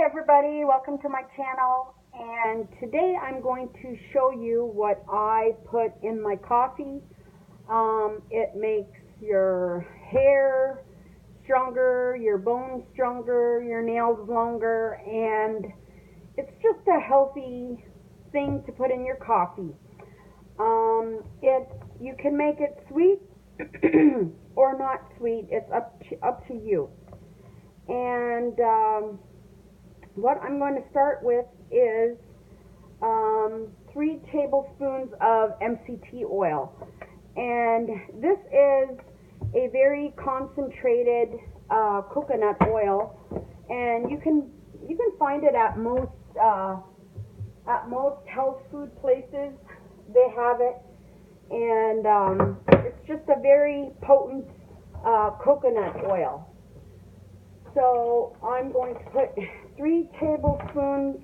everybody, welcome to my channel, and today I'm going to show you what I put in my coffee. It makes your hair stronger, your bones stronger, your nails longer, and it's just a healthy thing to put in your coffee. You can make it sweet or not sweet, it's up to you. And what I'm going to start with is 3 tablespoons of MCT oil, and this is a very concentrated coconut oil, and you can find it at most health food places. They have it, and it's just a very potent coconut oil. So I'm going to put 3 tablespoons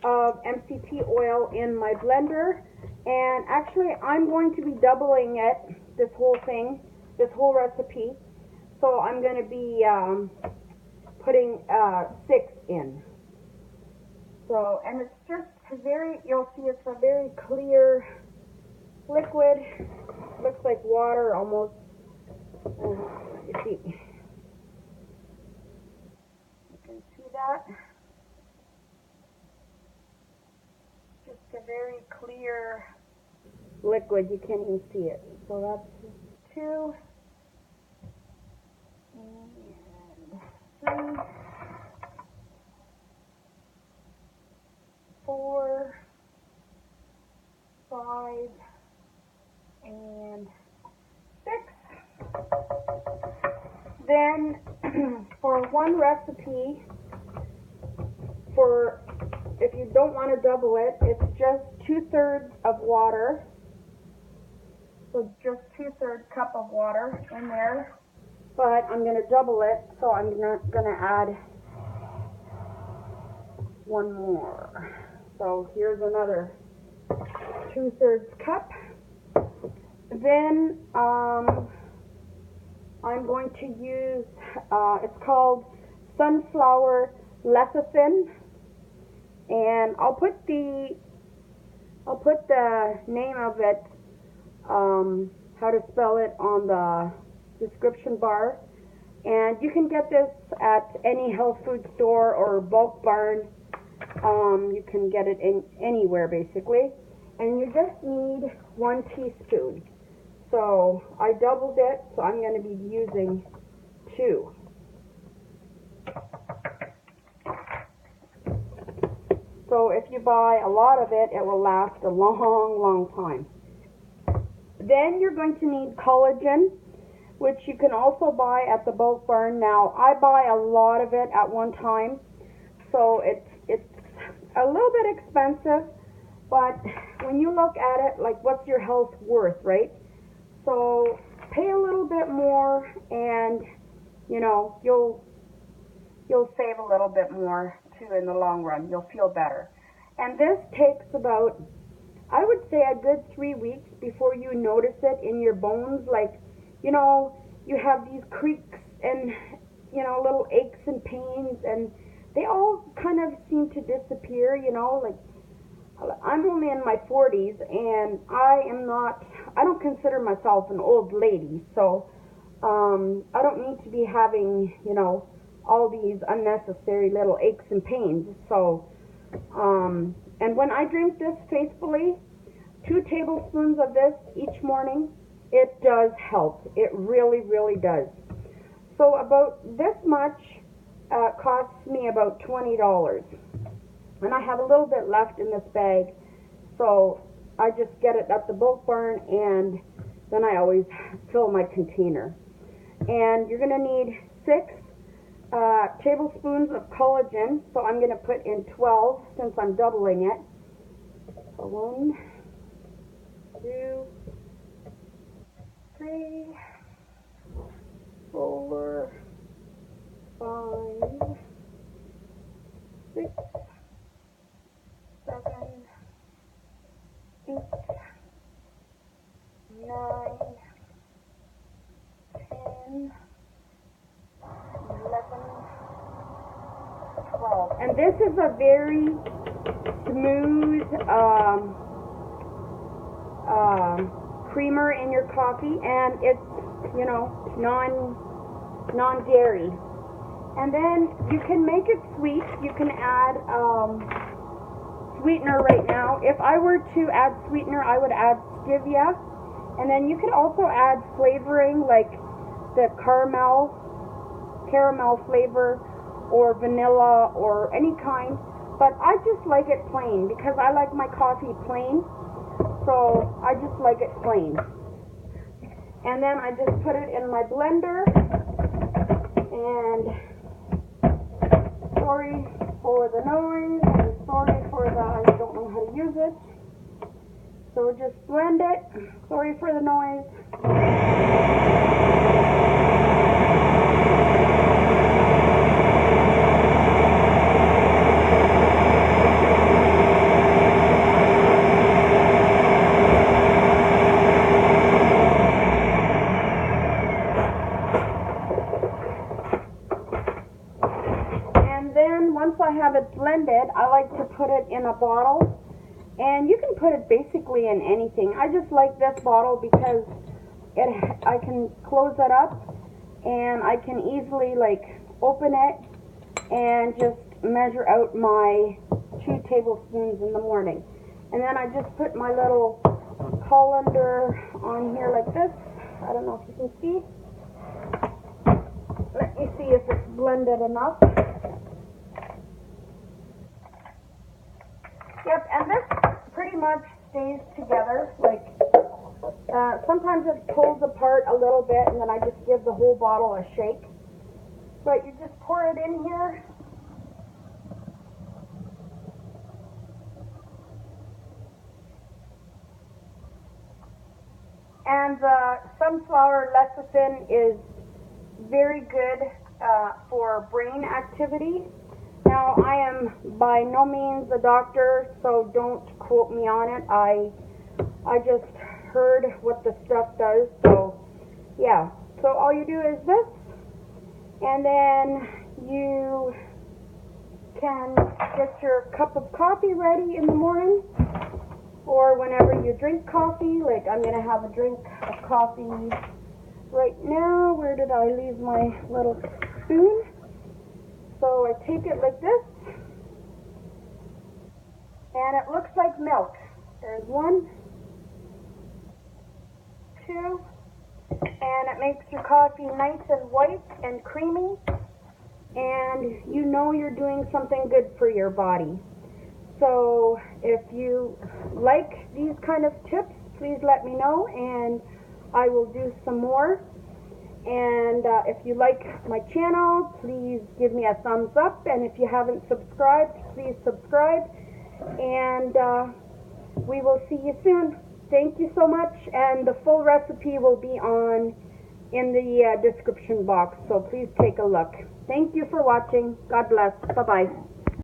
of MCT oil in my blender, and actually I'm going to be doubling it, this whole recipe. So I'm going to be putting 6 in. So, and it's just you'll see it's a very clear liquid, looks like water almost. You see. That just a very clear liquid, you can't even see it. So that's 2 and 3, 4, 5, and 6. Then for one recipe, if you don't want to double it, it's just 2/3 of water. So just 2/3 cup of water in there. But I'm going to double it, so I'm going to add 1 more. So here's another 2/3 cup. Then I'm going to use, it's called SunFlower Lecithin, and I'll put the name of it, how to spell it, on the description bar. And you can get this at any health food store or bulk barn. You can get it in anywhere basically, and you just need 1 teaspoon. So I doubled it, so I'm going to be using 2. So if you buy a lot of it, it will last a long time. Then you're going to need collagen, which you can also buy at the bulk barn. Now, I buy a lot of it at one time, so it's a little bit expensive, but when you look at it, like, what's your health worth, right? So pay a little bit more, and you'll save a little bit more too in the long run. You'll feel better. And this takes about, I would say, a good 3 weeks before you notice it in your bones. Like, you have these creaks and little aches and pains, and they all kind of seem to disappear. Like, I'm only in my 40s, and I don't consider myself an old lady, so I don't need to be having all these unnecessary little aches and pains. So and when I drink this faithfully, 2 tablespoons of this each morning, it does help. It really does. So about this much costs me about $20, and I have a little bit left in this bag, so I just get it at the bulk barn, and then I always fill my container. And you're going to need 6 tablespoons of collagen, so I'm going to put in 12 since I'm doubling it. So 1, 2, 3, 4, 5, 6, 7, 8, 9, 10, 11, 12. And this is a very smooth creamer in your coffee, and it's, you know, non-dairy. And then you can make it sweet. You can add sweetener right now. If I were to add sweetener, I would add stevia. And then you could also add flavoring like the caramel flavor or vanilla or any kind. But I just like it plain because I like my coffee plain. So I just like it plain. And then I just put it in my blender. And sorry for the noise, and sorry for the, I don't know how to use it. So just blend it. Sorry for the noise. Once I have it blended, I like to put it in a bottle, and you can put it basically in anything. I just like this bottle because I can close it up and I can easily like open it and just measure out my 2 tablespoons in the morning. And then I just put my little colander on here like this. I don't know if you can see. Let me see if it's blended enough. Yep, and this pretty much stays together. Like, sometimes it pulls apart a little bit, and then I just give the whole bottle a shake. But you just pour it in here. And the SunFlower Lecithin is very good for brain activity. Now, I am by no means a doctor, so don't quote me on it. I just heard what the stuff does, so yeah. So all you do is this, and then you can get your cup of coffee ready in the morning, or whenever you drink coffee. Like, I'm going to have a drink of coffee right now. Where did I leave my little spoon? So I take it like this, and it looks like milk. There's 1, 2, and it makes your coffee nice and white and creamy, and you know you're doing something good for your body. So if you like these kind of tips, please let me know, and I will do some more. And if you like my channel, please give me a thumbs up. And if you haven't subscribed, please subscribe. And we will see you soon. Thank you so much. And the full recipe will be in the description box. So please take a look. Thank you for watching. God bless. Bye-bye.